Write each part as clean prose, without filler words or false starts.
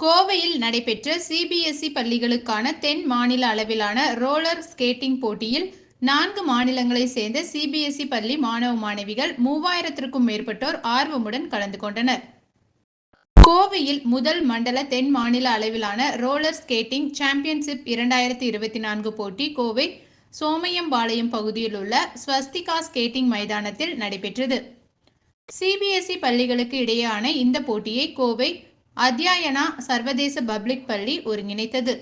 கோவையில் நடைபெற்ற சிபிஎஸ்இ பள்ளிகளுக்கான தென் மாநில அளவிலான ரோலர் ஸ்கேட்டிங் போட்டியில் 4 மாநிலங்களைச் சேர்ந்த சிபிஎஸ்இ பள்ளி மாணவ மாணவிகள் 3000க்கும் மேற்பட்டோர் ஆர்வமுடன் கலந்து கொண்டனர். கோவையில் முதல் மண்டல தென் மாநில அளவிலான ரோலர் ஸ்கேட்டிங் சாம்பியன்ஷிப் 2024 போட்டி கோவை சோமையம்பாளையம் பகுதியில் உள்ள ஸ்வஸ்திகா ஸ்கேட்டிங் மைதானத்தில் நடைபெற்றது. சிபிஎஸ்இ பள்ளிகளுக்கு இடையேயான இந்த போட்டியை கோவை அத்யாயனா சர்வதேச பப்ளிக் பள்ளி ஒருங்கிணைத்தது.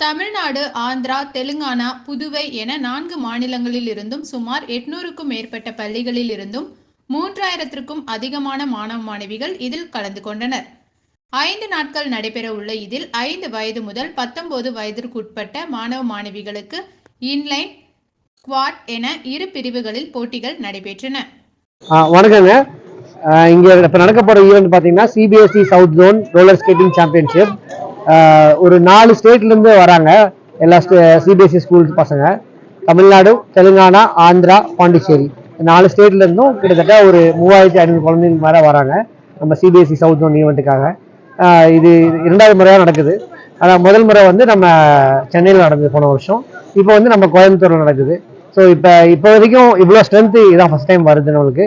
தமிழ்நாடு, ஆந்திரா, தெலுங்கானா, புதுவை என 4 மாநிலங்களில் இருந்தும் சுமார் 800க்கும் மேற்பட்ட பள்ளிகளில் இருந்தும் 3000க்கும் அதிகமான மாணவ மாணவிகள் இதில் கலந்து கொண்டனர். 5 நாட்கள் நடைபெற உள்ள இதில் 5 வயது முதல் 19 வயதிற்குட்பட்ட மாணவ மாணவிகளுக்கு இன்லைன், குவாட் என 2 பிரிவுகளில் போட்டிகள் நடைபெற்றன. வணக்கங்க. இங்கே இப்போ நடக்க போகிற ஈவெண்ட் பார்த்தீங்கன்னா CBSE south zone roller skating championship. ஒரு 4 ஸ்டேட்லேருந்து வராங்க. எல்லா சிபிஎஸ்இ ஸ்கூல் பசங்க தமிழ்நாடு, தெலுங்கானா, ஆந்திரா, பாண்டிச்சேரி 4 ஸ்டேட்லேருந்தும் கிட்டத்தட்ட ஒரு 3500 குழந்தைங்க மேலே வராங்க நம்ம சிபிஎஸ்இ சவுத் ஜோன் ஈவெண்ட்டுக்காக. இது 2வது முறையாக நடக்குது. ஆனால் முதல் முறை வந்து நம்ம சென்னையில் நடந்தது போன வருஷம். இப்போ வந்து நம்ம கோயம்புத்தூரில் நடக்குது. ஸோ இப்போ வரைக்கும் இவ்வளோ ஸ்ட்ரென்த்து இதான் ஃபஸ்ட் டைம் வருது நம்மளுக்கு.